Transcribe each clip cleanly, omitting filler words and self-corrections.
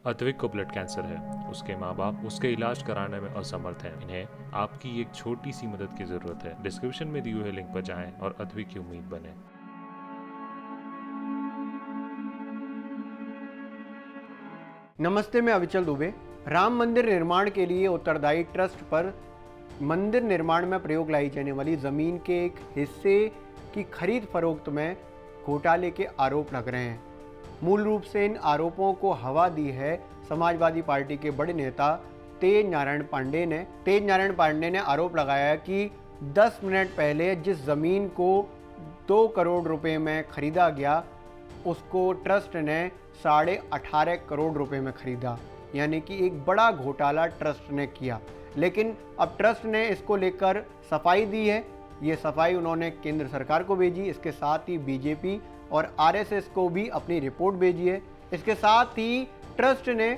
अद्विक को blood cancer है। उसके माँ बाप उसके इलाज कराने में असमर्थ हैं। इन्हें आपकी एक छोटी सी मदद की जरूरत है। डिस्क्रिप्शन में दिए हुए लिंक पर जाएं और अद्विक की उम्मीद बने। नमस्ते, मैं अविचल दुबे। राम मंदिर निर्माण के लिए उत्तरदायी ट्रस्ट पर मंदिर निर्माण में प्रयोग लाई जाने वाली जमीन के एक हिस्से की खरीद फरोख्त में घोटाले के आरोप लग रहे हैं। मूल रूप से इन आरोपों को हवा दी है समाजवादी पार्टी के बड़े नेता तेज नारायण पांडे ने आरोप लगाया कि 10 मिनट पहले जिस जमीन को 2 करोड़ रुपए में खरीदा गया उसको ट्रस्ट ने 18.5 करोड़ रुपए में खरीदा, यानी कि एक बड़ा घोटाला ट्रस्ट ने किया। लेकिन अब ट्रस्ट ने इसको लेकर सफाई दी है। ये सफाई उन्होंने केंद्र सरकार को भेजी, इसके साथ ही बीजेपी और आरएसएस को भी अपनी रिपोर्ट भेजी है। इसके साथ ही ट्रस्ट ने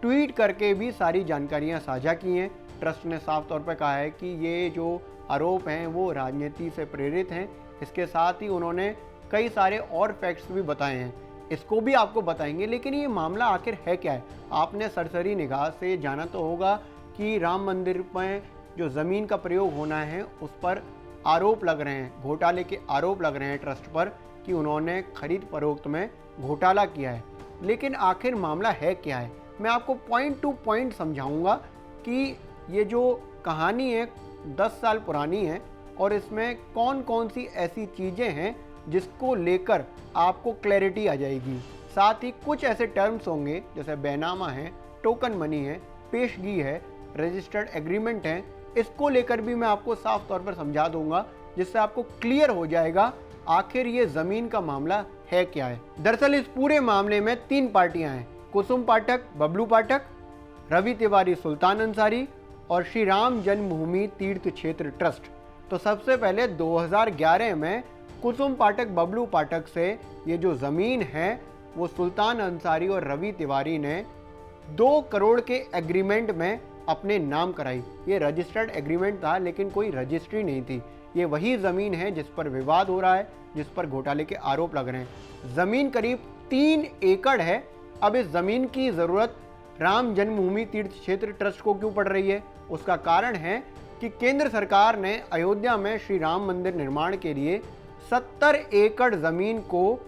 ट्वीट करके भी सारी जानकारियां साझा की हैं। ट्रस्ट ने साफ तौर पर कहा है कि ये जो आरोप हैं वो राजनीति से प्रेरित हैं। इसके साथ ही उन्होंने कई सारे और फैक्ट्स भी बताए हैं, इसको भी आपको बताएंगे। लेकिन ये मामला आखिर है क्या है? आपने सरसरी निगाह से जाना तो होगा कि राम मंदिर में जो ज़मीन का प्रयोग होना है उस पर आरोप लग रहे हैं, घोटाले के आरोप लग रहे हैं ट्रस्ट पर कि उन्होंने खरीद फरोख्त में घोटाला किया है। लेकिन आखिर मामला है क्या है? मैं आपको पॉइंट टू पॉइंट समझाऊंगा कि ये जो कहानी है 10 साल पुरानी है और इसमें कौन कौन सी ऐसी चीज़ें हैं जिसको लेकर आपको क्लैरिटी आ जाएगी। साथ ही कुछ ऐसे टर्म्स होंगे जैसे बैनामा है, टोकन मनी है, पेशगी है, रजिस्टर्ड एग्रीमेंट है, इसको लेकर भी मैं आपको साफ तौर पर समझा दूंगा, जिससे आपको क्लियर हो जाएगा आखिर ये ज़मीन का मामला है क्या है। दरअसल इस पूरे मामले में 3 पार्टियां हैं, कुसुम पाठक, बबलू पाठक, रवि तिवारी, सुल्तान अंसारी और श्री राम जन्मभूमि तीर्थ क्षेत्र ट्रस्ट। तो सबसे पहले 2011 में कुसुम पाठक, बबलू पाठक से ये जो ज़मीन है वो सुल्तान अंसारी और रवि तिवारी ने 2 करोड़ के एग्रीमेंट में अपने नाम कराई। ये रजिस्टर्ड एग्रीमेंट था लेकिन कोई रजिस्ट्री नहीं थी। ये वही ज़मीन है जिस पर विवाद हो रहा है, जिस पर घोटाले के आरोप लग रहे हैं। ज़मीन करीब 3 एकड़ है। अब इस ज़मीन की ज़रूरत राम जन्मभूमि तीर्थ क्षेत्र ट्रस्ट को क्यों पड़ रही है? उसका कारण है कि केंद्र सरकार ने अयोध्या में श्री राम मंदिर निर्माण के लिए 70 एकड़ ज़मीन को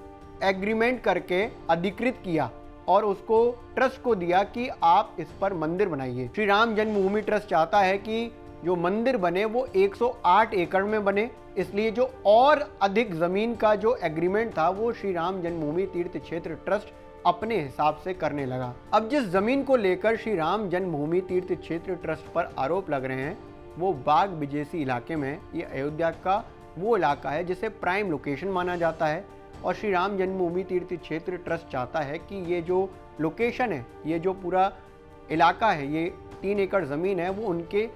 एग्रीमेंट करके अधिकृत किया और उसको ट्रस्ट को दिया कि आप इस पर मंदिर बनाइए। श्री राम जन्मभूमि ट्रस्ट चाहता है कि जो मंदिर बने वो 108 एकड़ में बने, इसलिए जो और अधिक ज़मीन का जो एग्रीमेंट था वो श्री राम जन्मभूमि तीर्थ क्षेत्र ट्रस्ट अपने हिसाब से करने लगा। अब जिस ज़मीन को लेकर श्री राम जन्मभूमि तीर्थ क्षेत्र ट्रस्ट पर आरोप लग रहे हैं वो बाग बिजेसी इलाके में, ये अयोध्या का वो इलाका है जिसे प्राइम लोकेशन माना जाता है और श्री राम जन्मभूमि तीर्थ क्षेत्र ट्रस्ट चाहता है कि ये जो लोकेशन है, ये जो पूरा इलाका है, ये 3 एकड़ ज़मीन है वो उनके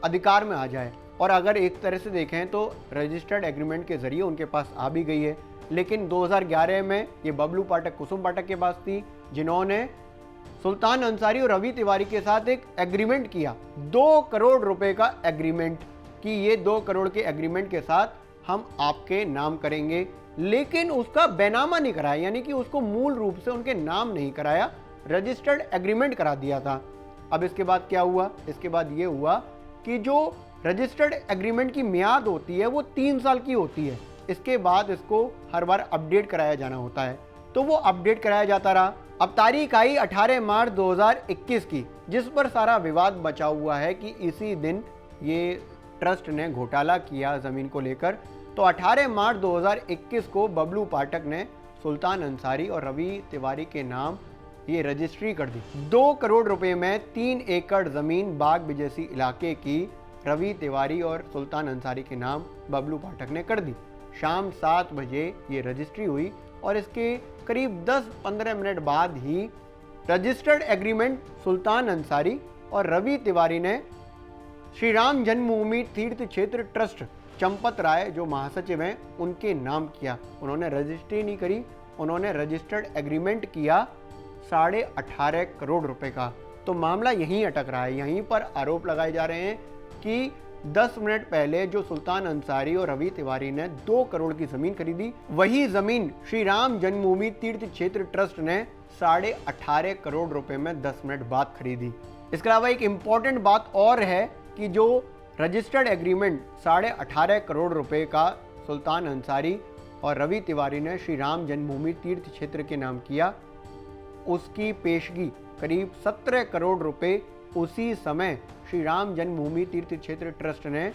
अधिकार में आ जाए। और अगर एक तरह से देखें तो रजिस्टर्ड एग्रीमेंट के ज़रिए उनके पास आ भी गई है। लेकिन 2011 में ये बबलू पाठक, कुसुम पाठक के पास थी, जिन्होंने सुल्तान अंसारी और रवि तिवारी के साथ एक एग्रीमेंट किया, 2 करोड़ रुपए का एग्रीमेंट, कि ये 2 करोड़ के एग्रीमेंट के साथ हम आपके नाम करेंगे। लेकिन उसका बैनामा नहीं कराया, यानी कि उसको मूल रूप से उनके नाम नहीं कराया, रजिस्टर्ड एग्रीमेंट करा दिया था। अब इसके बाद क्या हुआ? इसके बाद ये हुआ कि जो रजिस्टर्ड एग्रीमेंट की मियाद होती है वो 3 साल की होती है। इसके बाद इसको हर बार अपडेट कराया जाना होता है, तो वो अपडेट कराया जाता रहा। अब तारीख आई 18 मार्च 2021 की, जिस पर सारा विवाद बचा हुआ है कि इसी दिन ये ट्रस्ट ने घोटाला किया ज़मीन को लेकर। तो 18 मार्च 2021 को बबलू पाठक ने सुल्तान अंसारी और रवि तिवारी के नाम ये रजिस्ट्री कर दी। 2 करोड़ रुपए में 3 एकड़ ज़मीन बाग बिजेसी इलाके की रवि तिवारी और सुल्तान अंसारी के नाम बबलू पाठक ने कर दी। शाम 7 बजे ये रजिस्ट्री हुई और इसके करीब 10-15 मिनट बाद ही रजिस्टर्ड एग्रीमेंट सुल्तान अंसारी और रवि तिवारी ने श्री राम जन्मभूमि तीर्थ क्षेत्र ट्रस्ट, चंपत राय जो महासचिव हैं, उनके नाम किया। उन्होंने रजिस्ट्री नहीं करी, उन्होंने रजिस्टर्ड एग्रीमेंट किया 18.5 करोड़ रुपए का। तो मामला यहीं अटक रहा है। यहीं पर आरोप लगाए जा रहे हैं कि 10 मिनट पहले जो सुल्तान अंसारी और रवि तिवारी ने 2 करोड़ की जमीन खरीदी, वही जमीन श्री राम जन्मभूमि तीर्थ क्षेत्र ट्रस्ट ने 18.5 करोड़ रुपए में 10 मिनट बाद खरीदी। इसके अलावा एक इंपॉर्टेंट बात और है कि जो रजिस्टर्ड एग्रीमेंट 18.5 करोड़ रुपए का सुल्तान अंसारी और रवि तिवारी ने श्री राम जन्मभूमि तीर्थ क्षेत्र के नाम किया, उसकी पेशगी करीब 17 करोड़ रुपए उसी समय श्री राम जन्मभूमि तीर्थ क्षेत्र ट्रस्ट ने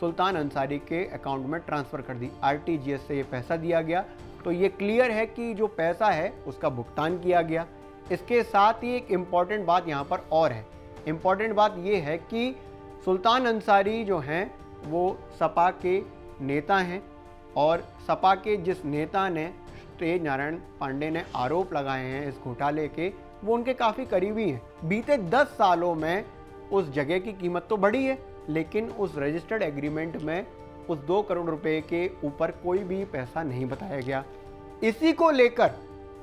सुल्तान अंसारी के अकाउंट में ट्रांसफ़र कर दी। आरटीजीएस से ये पैसा दिया गया, तो ये क्लियर है कि जो पैसा है उसका भुगतान किया गया। इसके साथ ही एक इम्पॉर्टेंट बात यहाँ पर और है। इम्पॉर्टेंट बात ये है कि सुल्तान अंसारी जो हैं वो सपा के नेता हैं और सपा के जिस नेता ने तेज नारायण पांडे ने आरोप लगाए हैं इस घोटाले के, वो उनके काफ़ी करीबी हैं। बीते 10 सालों में उस जगह की कीमत तो बढ़ी है, लेकिन उस रजिस्टर्ड एग्रीमेंट में उस 2 करोड़ रुपए के ऊपर कोई भी पैसा नहीं बताया गया। इसी को लेकर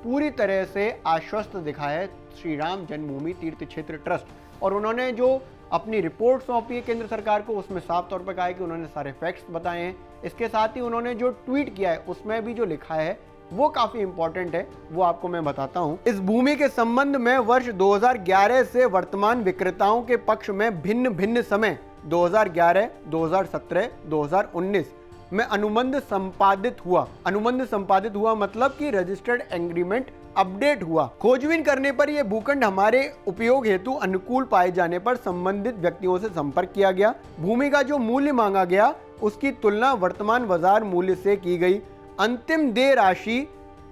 पूरी तरह से आश्वस्त दिखा है श्री राम जन्मभूमि तीर्थ क्षेत्र ट्रस्ट, और उन्होंने जो अपनी रिपोर्ट सौंपी है केंद्र सरकार को, उसमें साफ तौर पर कहा है कि उन्होंने सारे फैक्ट्स बताए हैं। इसके साथ ही उन्होंने जो ट्वीट किया है उसमें भी जो लिखा है वो काफी इंपॉर्टेंट है, वो आपको मैं बताता हूं। इस भूमि के संबंध में वर्ष 2011 से वर्तमान विक्रेताओं के पक्ष में भिन्न भिन्न समय 2011, 2017, 2019 में अनुबंध संपादित हुआ। अनुबंध संपादित हुआ मतलब कि रजिस्टर्ड एग्रीमेंट अपडेट हुआ। खोजबीन करने पर यह भूखंड हमारे उपयोग हेतु अनुकूल पाए जाने पर संबंधित व्यक्तियों से संपर्क किया गया। भूमि का जो मूल्य मांगा गया उसकी तुलना वर्तमान बाजार मूल्य से की गई। अंतिम देय राशि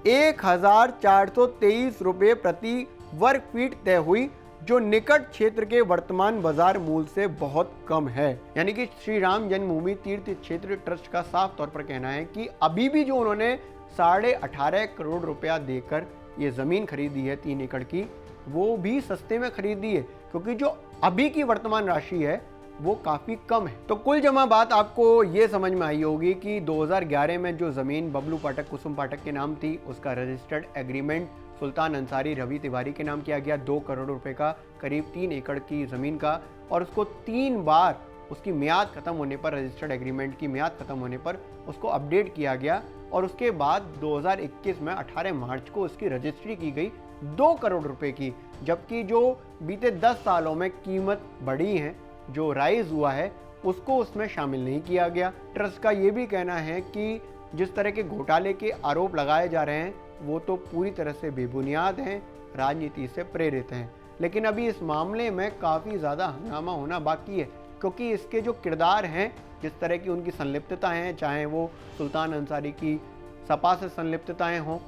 1423 रुपये प्रति वर्ग फीट तय हुई, जो निकट क्षेत्र के वर्तमान बाजार मूल्य से बहुत कम है। यानी कि श्री राम जन्मभूमि तीर्थ क्षेत्र ट्रस्ट का साफ तौर पर कहना है कि अभी भी जो उन्होंने 18.5 करोड़ रुपया देकर ये जमीन खरीदी है 3 एकड़ की, वो भी सस्ते में खरीदी है, क्योंकि जो अभी की वर्तमान राशि है वो काफ़ी कम है। तो कुल जमा बात आपको ये समझ में आई होगी कि 2011 में जो ज़मीन बबलू पाठक कुसुम पाठक के नाम थी, उसका रजिस्टर्ड एग्रीमेंट सुल्तान अंसारी रवि तिवारी के नाम किया गया 2 करोड़ रुपए का, करीब 3 एकड़ की ज़मीन का, और उसको 3 बार उसकी मियाद ख़त्म होने पर, रजिस्टर्ड एग्रीमेंट की मियाद ख़त्म होने पर उसको अपडेट किया गया, और उसके बाद 2021 में 18 मार्च को उसकी रजिस्ट्री की गई 2 करोड़ रुपए की। जबकि जो बीते 10 सालों में कीमत बढ़ी है, जो राइज हुआ है, उसको उसमें शामिल नहीं किया गया। ट्रस्ट का ये भी कहना है कि जिस तरह के घोटाले के आरोप लगाए जा रहे हैं वो तो पूरी तरह से बेबुनियाद हैं, राजनीति से प्रेरित हैं। लेकिन अभी इस मामले में काफ़ी ज़्यादा हंगामा होना बाकी है, क्योंकि इसके जो किरदार हैं, जिस तरह की उनकी संलिप्तता हैं, चाहे वो सुल्तान अंसारी की सपा से संलिप्तताएँ हों,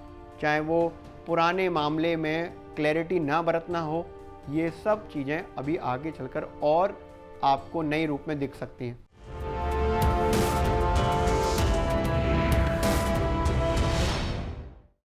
चाहे वो पुराने मामले में क्लैरिटी ना बरतना हो, ये सब चीज़ें अभी आगे चलकर और आपको नए रूप में दिख सकती हैं।